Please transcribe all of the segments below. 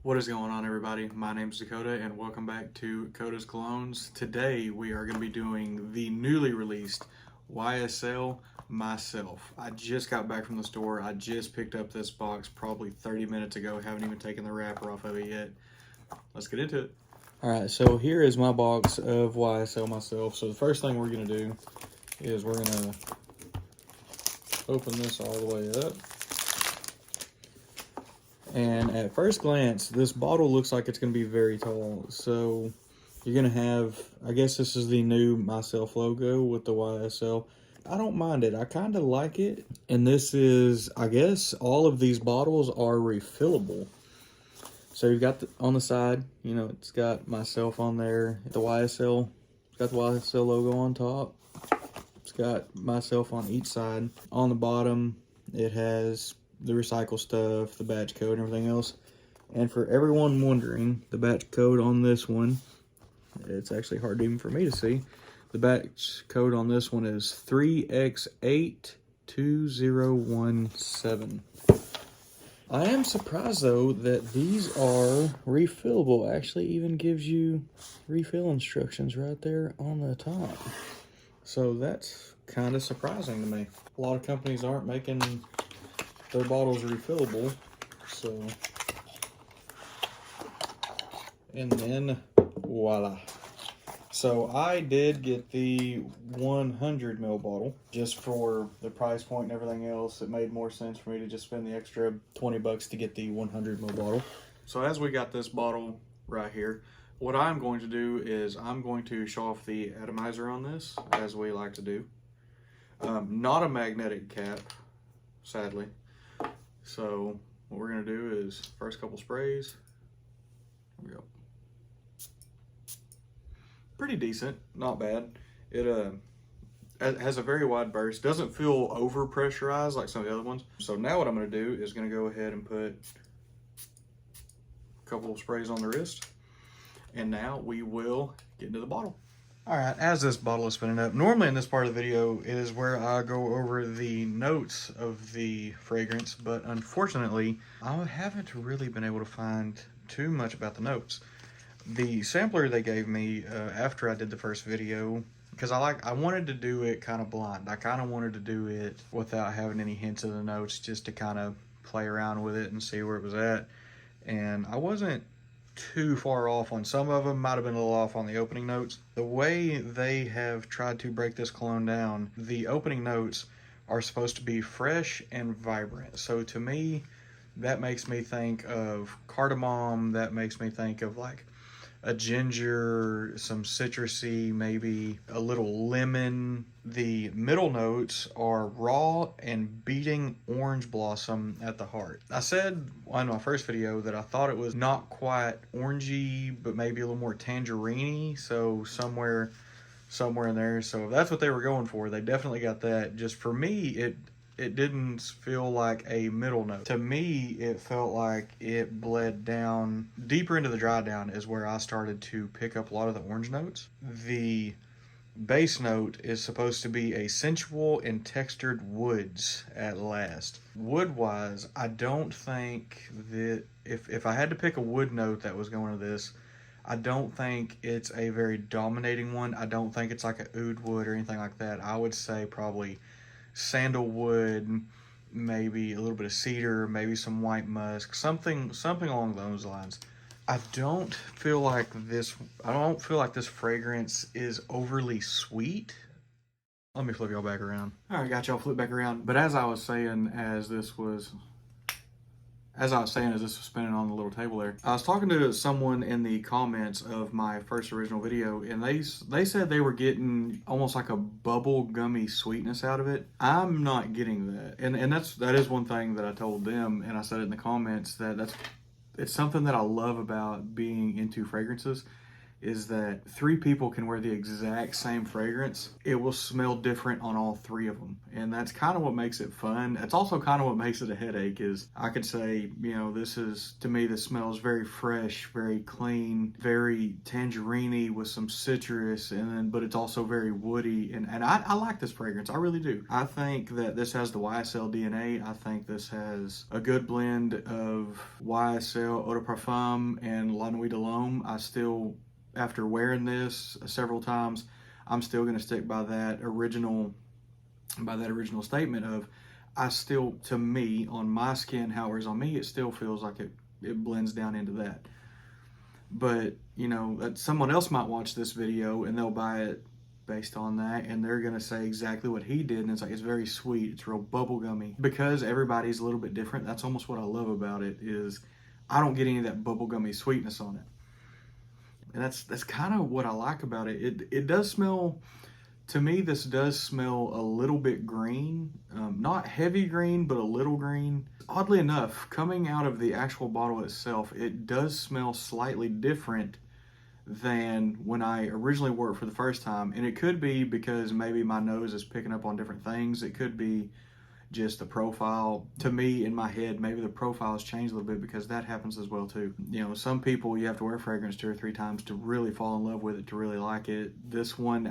What is going on, everybody? My name is Dakota and welcome back to Dakota's Colognes. Today we are going to be doing the newly released YSL MYSLF. I just got back from the store. I just picked up this box probably 30 minutes ago. Haven't even taken the wrapper off of it yet. Let's get into it. Alright, so here is my box of YSL MYSLF. So the first thing we're going to do is we're going to open this all the way up. And at first glance, this bottle looks like it's going to be very tall. So you're going to have, I guess this is the new MYSLF logo with the YSL. I don't mind it. I kind of like it. And this is, I guess, all of these bottles are refillable. So you've got on the side, you know, it's got MYSLF on there. The YSL, it's got the YSL logo on top. It's got MYSLF on each side. On the bottom, it has the recycle stuff, the batch code, and everything else. And for everyone wondering, the batch code on this one, it's actually hard even for me to see. The batch code on this one is 3X82017. I am surprised though that these are refillable. Actually even gives you refill instructions right there on the top. So that's kind of surprising to me. A lot of companies aren't making their bottles refillable, so, and then voila. So I did get the 100 ml bottle just for the price point and everything else. It made more sense for me to just spend the extra 20 bucks to get the 100 ml bottle. So as we got this bottle right here, what I'm going to do is I'm going to show off the atomizer on this, as we like to do. Not a magnetic cap, sadly. So what we're going to do is first couple sprays. Here we go. Pretty decent, not bad. It has a very wide burst. Doesn't feel over pressurized like some of the other ones. So now what I'm going to do is going to go ahead and put a couple of sprays on the wrist. And now we will get into the bottle. All right, as this bottle is spinning up, normally in this part of the video is where I go over the notes of the fragrance, but unfortunately, I haven't really been able to find too much about the notes. The sampler they gave me after I did the first video, because I wanted to do it kind of blind. I kind of wanted to do it without having any hints of the notes, just to kind of play around with it and see where it was at. And I wasn't too far off on some of them, might have been a little off on the opening notes. The way they have tried to break this cologne down, the opening notes are supposed to be fresh and vibrant. So to me, that makes me think of cardamom, that makes me think of like a ginger, some citrusy, maybe a little lemon. The middle notes are raw and beating orange blossom at the heart. I said in my first video that I thought it was not quite orangey, but maybe a little more tangerine-y, so somewhere in there. So if that's what they were going for, they definitely got that. Just for me, it didn't feel like a middle note. To me, it felt like it bled down deeper into the dry down is where I started to pick up a lot of the orange notes. The base note is supposed to be a sensual and textured woods at last. Wood-wise, I don't think that if I had to pick a wood note that was going to this, I don't think it's a very dominating one. I don't think it's like a oud wood or anything like that. I would say probably sandalwood, maybe a little bit of cedar, maybe some white musk, something along those lines. I don't feel like this fragrance is overly sweet. Let me flip y'all back around. All right, got y'all flip back around. But as I was saying, as this was spinning on the little table there, I was talking to someone in the comments of my first original video, and they said they were getting almost like a bubble gummy sweetness out of it. I'm not getting that, and that is one thing that I told them, and I said it in the comments, it's something that I love about being into fragrances, is that 3 people can wear the exact same fragrance. It will smell different on all 3 of them. And that's kind of what makes it fun. It's also kind of what makes it a headache is I could say, you know, to me, this smells very fresh, very clean, very tangerine-y with some citrus, but it's also very woody. And I like this fragrance. I really do. I think that this has the YSL DNA. I think this has a good blend of YSL Eau de Parfum and La Nuit de l'Homme. After wearing this several times, I'm still going to stick by that original statement of to me, on my skin, how it wears on me, it still feels like it blends down into that. But, you know, that someone else might watch this video and they'll buy it based on that, and they're going to say exactly what he did, and it's like, it's very sweet, it's real bubblegummy. Because everybody's a little bit different, that's almost what I love about it, is I don't get any of that bubblegummy sweetness on it. And that's kind of what I like about it. It does smell, to me, this does smell a little bit green. Not heavy green, but a little green. Oddly enough, coming out of the actual bottle itself, it does smell slightly different than when I originally wore it for the first time. And it could be because maybe my nose is picking up on different things. It could be just the profile. To me, in my head, maybe the profile has changed a little bit, because that happens as well too. You know, some people, you have to wear fragrance 2 or 3 times to really fall in love with it, to really like it. This one,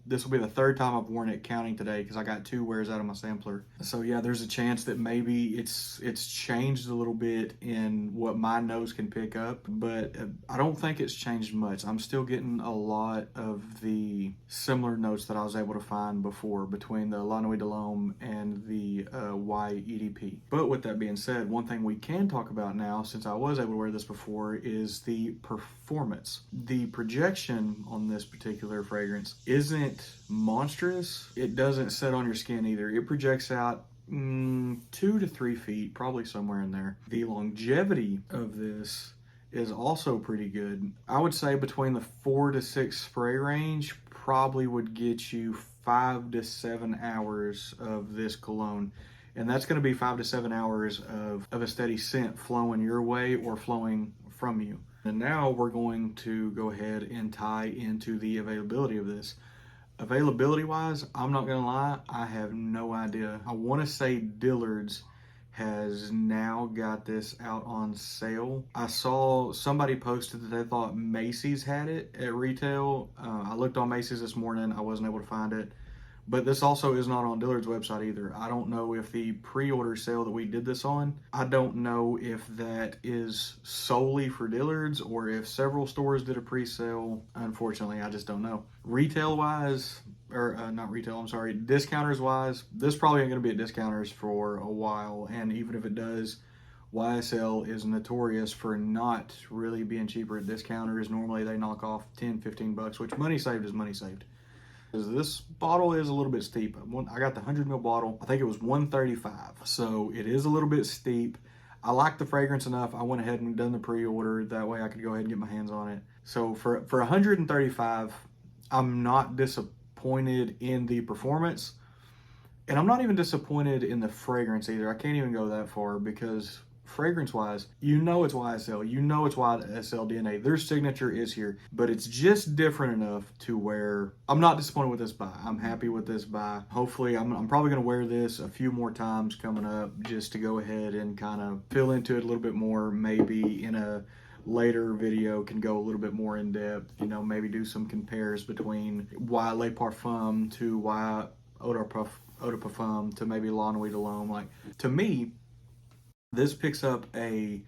this will be the 3rd time I've worn it, counting today, because I got 2 wears out of my sampler. So yeah, there's a chance that maybe it's changed a little bit in what my nose can pick up, but I don't think it's changed much. I'm still getting a lot of the similar notes that I was able to find before between the La Nuit de l'Homme and the YEDP. But with that being said, one thing we can talk about now, since I was able to wear this before, is the performance. The projection on this particular fragrance isn't monstrous. It doesn't set on your skin either. It projects out 2 to 3 feet, probably somewhere in there. The longevity of this is also pretty good. I would say between the 4 to 6 spray range probably would get you 5 to 7 hours of this cologne. And that's going to be 5 to 7 hours of a steady scent flowing your way or flowing from you. And now we're going to go ahead and tie into the availability of this. Availability wise, I'm not gonna lie, I have no idea. I want to say Dillard's has now got this out on sale. I saw somebody posted that they thought Macy's had it at retail. I looked on Macy's this morning, I wasn't able to find it. But this also is not on Dillard's website either. I don't know if the pre-order sale that we did this on, I don't know if that is solely for Dillard's or if several stores did a pre-sale. Unfortunately, I just don't know. Retail-wise, or not retail, I'm sorry, discounters-wise, this probably ain't gonna be at discounters for a while. And even if it does, YSL is notorious for not really being cheaper at discounters. Normally they knock off 10, 15 bucks, which money saved is money saved. This bottle is a little bit steep. I got the 100ml bottle. I think it was $135. So it is a little bit steep. I like the fragrance enough. I went ahead and done the pre-order. That way I could go ahead and get my hands on it. So for $135, I'm not disappointed in the performance. And I'm not even disappointed in the fragrance either. I can't even go that far, because fragrance wise, you know it's YSL, you know it's YSL DNA, their signature is here, but it's just different enough to where I'm not disappointed with this buy. I'm happy with this buy. Hopefully, I'm probably going to wear this a few more times coming up, just to go ahead and kind of fill into it a little bit more. Maybe in a later video can go a little bit more in depth, you know, maybe do some compares between Y Le Parfum to Y Eau de Parfum to maybe La Nuit de l'Homme. Like, to me, this picks up a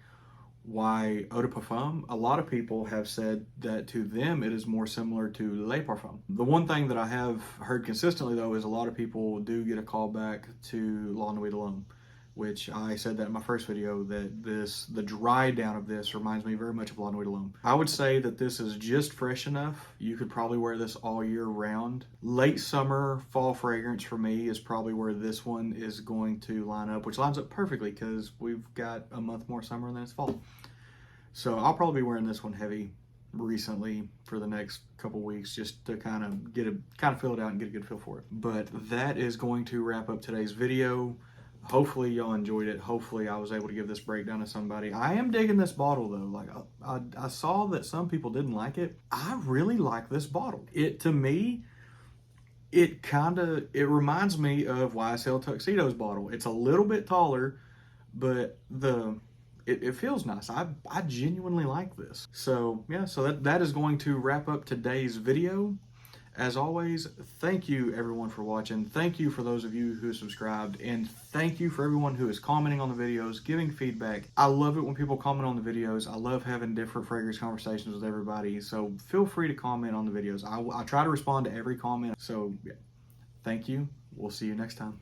Y Eau de Parfum. A lot of people have said that to them it is more similar to Le Parfum. The one thing that I have heard consistently though is a lot of people do get a call back to La Nuit de l'Homme, which I said that in my first video, that the dry down of this reminds me very much of La Nuit de l'Homme. I would say that this is just fresh enough. You could probably wear this all year round. Late summer, fall fragrance for me is probably where this one is going to line up, which lines up perfectly because we've got a month more summer and then it's fall. So I'll probably be wearing this one heavy recently for the next couple weeks, just to kind of fill it out and get a good feel for it. But that is going to wrap up today's video. hopefully y'all enjoyed it. Hopefully I was able to give this breakdown to somebody. I am digging this bottle though. Like I saw that some people didn't like it. I really like this bottle. To me, it reminds me of YSL Tuxedo's bottle. It's a little bit taller, but it feels nice. I genuinely like this. So yeah, so that is going to wrap up today's video. As always, thank you everyone for watching. Thank you for those of you who subscribed, and thank you for everyone who is commenting on the videos, giving feedback. I love it when people comment on the videos. I love having different fragrance conversations with everybody. So feel free to comment on the videos. I try to respond to every comment. So yeah, thank you. We'll see you next time.